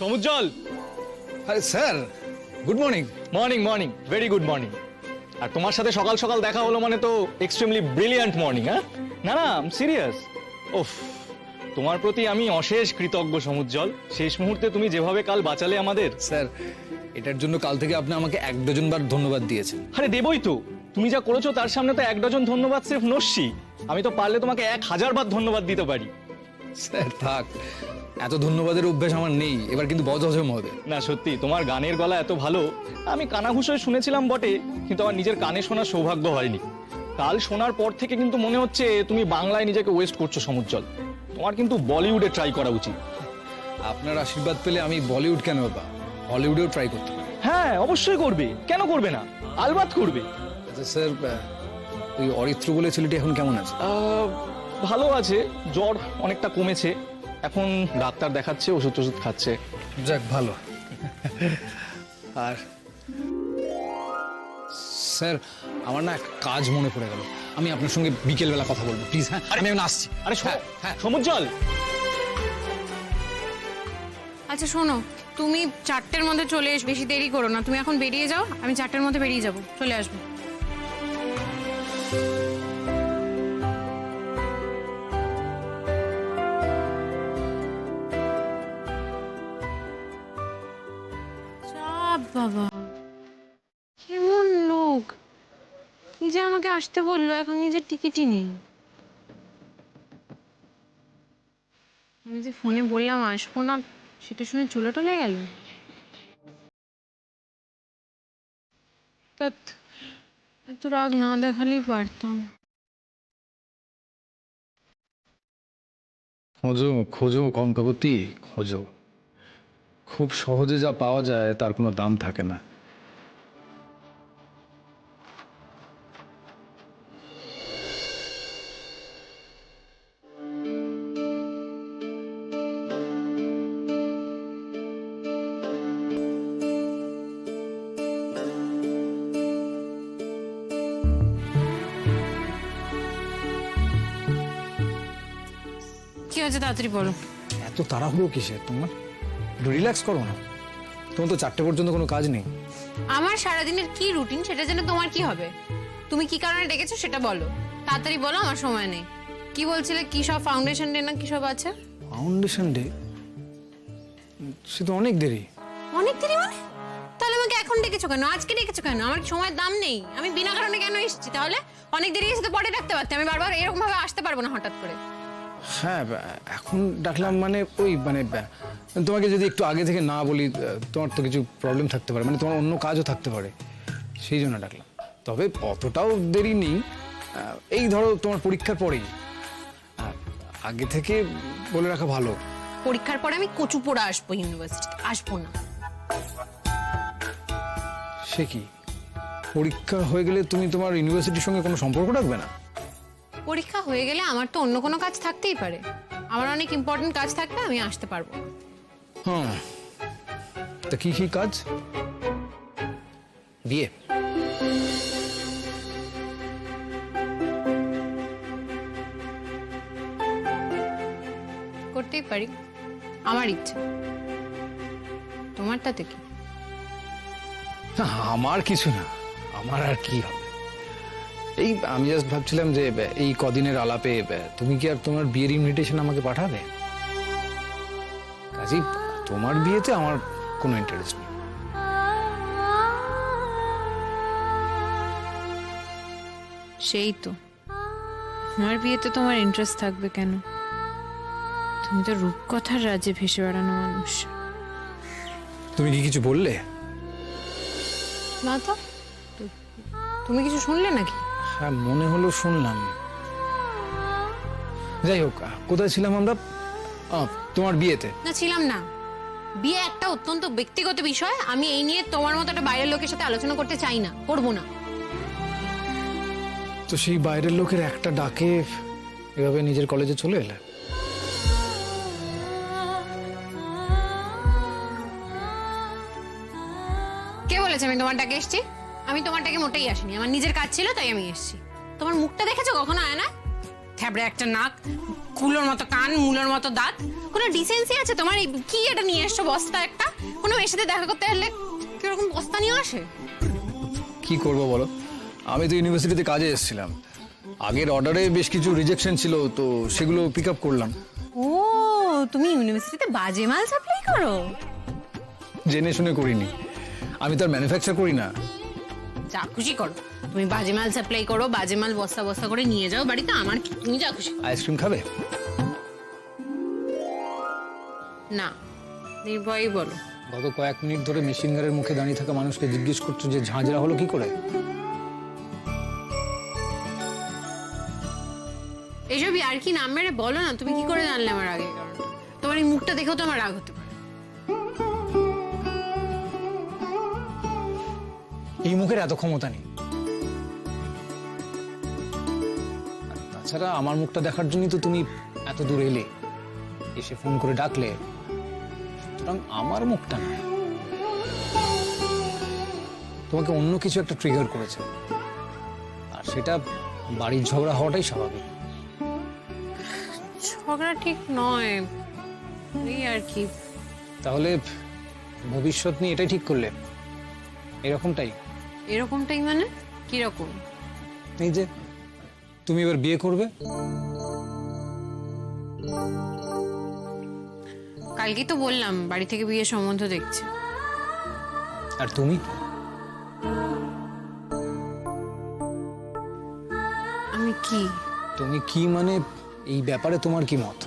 সমুজ্জ্বল। আরে sir, good morning. Morning morning, very good morning. আর তোমার সাথে সকাল সকাল দেখা হলো মানে তো এক্সট্রিমলি ব্রিলিয়ান্ট মর্নিং। হ্যাঁ, না না, সিরিয়াস। ওফ, তোমার প্রতি আমি অশেষ কৃতজ্ঞ সমুজ্জ্বল। শেষ মুহূর্তে তুমি যেভাবে কাল বাঁচালে আমাদের। স্যার, এটার জন্য কাল থেকে আপনি আমাকে 1 ডজন বার ধন্যবাদ দিয়েছেন। আরে দেবই তো, তুমি যা করেছো তার সামনে তো 1 ডজন ধন্যবাদ সির্ফ নস্যি। আমি তো পারলে তোমাকে 1000 বার ধন্যবাদ দিতে পারি। স্যার থাক, এত ধন্যবাদের অভ্যেস আমার নেই, এবার কিন্তু বদ হজম হবে। না সত্যি, তোমার গানের গলা এত ভালো, আমি কানাঘুষোয় শুনেছিলাম বটে, কিন্তু আমার নিজের কানে শোনার সৌভাগ্য হয়নি। কাল শোনার পর থেকে কিন্তু মনে হচ্ছে তুমি বাংলায় নিজেকে ওয়েস্ট করছো সমুজ্জ্বল। তোমার কিন্তু বলিউডে ট্রাই করা উচিত। আপনার আশীর্বাদ পেলে আমি বলিউড কেন বাবা, হলিউডেও ট্রাই করতে পারি। হ্যাঁ, অবশ্যই করবে, কেন করবে না, আলবাত করবে। আচ্ছা স্যার, ওই অরিত্র বলে ছেলেটি এখন কেমন আছে? ভালো আছে, জ্বর অনেকটা কমেছে, এখন ডাক্তার দেখাচ্ছে, ওষুধ টষুধ খাচ্ছে। যাক ভালো। আর স্যার, আমার না একটা কাজ মনে পড়ে গেল, আমি আপনার সঙ্গে বিকেলবেলা কথা বলবো প্লিজ। হ্যাঁ, আমি এখন আসছি। আরে হ্যাঁ, হ্যাঁ। সমুজ্জ্বল। আচ্ছা শোনো, তুমি 4টের মধ্যে চলে এসো, বেশি দেরি করো না। তুমি এখন বেরিয়ে যাও, আমি 4টের মধ্যে বেরিয়ে যাব, চলে আসবো। চাপ বাবা, কেমন লোক, নিজে আমাকে আসতে বললো, এখন নিজের টিকিটই নেই। আমি যে ফোনে বললাম আসবো না, সেটা শুনে চলে টলে গেল। এত রাগ না দেখালেই পারতাম। খোঁজো খোঁজো কনকাবতী, খোঁজো। খুব সহজে যা পাওয়া যায় তার কোনো দাম থাকে না। কি হয়েছে তাড়াতাড়ি বলো। এত তাড়াহুড়ো কিসের তোমার? একটু রিল্যাক্স করো না। তোমার তো 4টে পর্যন্ত কোনো কাজ নেই। আমার সারাদিনের কি রুটিন সেটা জেনে তোমার কি হবে? তুমি কি কারণে ডেকেছো সেটা বলো, তাড়াতাড়ি বলো, আমার সময় নেই। কি বলছিলে, কি সব ফাউন্ডেশন ডে না কি সব আছে? Foundation day? সে তো অনেক দেরি। অনেক দেরি মানে? তাহলে আমাকে এখন ডেকেছো কেন, আজকে ডেকেছো কেন? আমার সময়ের দাম নেই, আমি বিনা কারণে কেন এসেছি? তাহলে অনেক দেরি এসে তো পরে ডাকতে পারতে, আমি বারবার এরকম ভাবে আসতে পারবো না হঠাৎ করে। হ্যাঁ, এখন ডাকলাম মানে ওই মানে তোমাকে যদি একটু আগে থেকে না বলি, তোমার তো কিছু প্রবলেম থাকতে পারে, মানে তোমার অন্য কাজও থাকতে পারে, সেই জন্য ডাকলাম। তবে অতটাও দেরি নেই, এই ধরো তোমার পরীক্ষার পরেই। আগে থেকে বলে রাখা ভালো। পরীক্ষার পরে আমি কচু পোড়া আসবো ইউনিভার্সিটিতে, আসবো না। সে কি, পরীক্ষা হয়ে গেলে তুমি তোমার ইউনিভার্সিটির সঙ্গে কোনো সম্পর্ক রাখবে না? পরীক্ষা হয়ে গেলে আমার তো অন্য কোনো কাজ থাকতেই পারে, আমার অনেক ইম্পর্টেন্ট কাজ থাকলে আমি আসতে পারবো না। হ্যাঁ, তা কি কি কাজ? বিয়ে? করতেই পারি, আমার ইচ্ছা, তোমার তাতে কি? না, আমার কিছু না, আমার আর কি হবে। এই আমি জাস্ট ভাবছিলাম যে এই কদিনের আলাপে তুমি কি আর তোমার বিয়ের ইনভিটেশন আমাকে পাঠাবে? কাজেই তোমার বিয়েতে আমার কোনো ইন্টারেস্ট নেই। সেই তো, আমার বিয়েতে তোমার ইন্টারেস্ট থাকবে কেন? তুমি তো রূপকথার রাজ্যে ভেসে বেড়ানো মানুষ। তুমি কি কিছু বললে? না তো, তুমি কিছু শুনলে নাকি? হ্যাঁ, মনে হলো শুনলাম। যাই হোক, কোথায় ছিলাম আমরা? তোমার বিয়েতে। না, ছিলাম না। বিয়ে একটা অত্যন্ত ব্যক্তিগত বিষয়, আমি এই নিয়ে তোমার মতো একটা বাইরের লোকের সাথে আলোচনা করতে চাই না, করবো না। তো সেই বাইরের লোকের একটা ডাকে এভাবে নিজের কলেজে চলে এলে? কে বলেছে আমি তোমার ডাকে এসেছি? আমি তোমার ডাকে মোটেই আসিনি, আমার নিজের কাজ ছিল তাই আমি এসেছি। তোমার মুখটা দেখেছো কখনো আয়না? থ্যাবড়ে একটা নাক, কুলোর মতো কান, মুলোর মতো দাঁত। কোনো ডিসেন্সি আছে তোমার? এই কি এটা নিয়ে এসছো বস্তা একটা? কোনো মেয়ের সাথে দেখা করতে এলে কিরকম বস্তা নিয়ে আসে? কি করব বলো, আমি তো ইউনিভার্সিটিতে কাজে এসেছিলাম, আগের অর্ডারে বেশ কিছু রিজেকশন ছিল, তো সেগুলো পিক আপ করলাম। ও, তুমি ইউনিভার্সিটিতে বাজে মাল সাপ্লাই করো? জেনে শুনে করিনি, আমি তো আর ম্যানুফ্যাকচার করি না। যা খুশি করো, তুমি বাজে মাল সাপ্লাই করো, বাজে মাল বস্তা বস্তা করে নিয়ে যাও বাড়িতে, আমার কি, তুমি যা খুশি। আইসক্রিম খাবে? না, নির্ভয়ই বলো। গত কয়েক মিনিট ধরে মেশিন গানের মুখে দাঁড়িয়ে থাকা মানুষকে জিজ্ঞেস করছো যে ঝাঁঝরা হলো কি করে? এইসবই আর কি নাম মেরে বলো না, তুমি কি করে জানলে আমার আগে কারণটা? তোমার এই মুখটা দেখেও তো আমার রাগ হতে পারে। এই মুখের এত ক্ষমতা নেই। আর তাছাড়া আমার মুখটা দেখার জন্যই তো তুমি এত দূর এলে, এসে ফোন করে ডাকলে, সুতরাং আমার মুখটা না, তোমাকে অন্য কিছু একটা ট্রিগার করেছে, আর সেটা বাড়ির ঝগড়া হওয়াটাই স্বাভাবিক। ঝগড়া ঠিক নয়, এই আর কি। তাহলে ভবিষ্যৎ নিয়ে এটাই ঠিক করলে, এরকমটাই? এরকমটাই মানে কিরকম? এই যে তুমি এবার বিয়ে করবে, কালকেই তো বললাম বাড়ি থেকে বিয়ের সম্বন্ধ দেখছে। আর তুমি? আমি কি? তুমি কি মানে এই ব্যাপারে তোমার কি মত?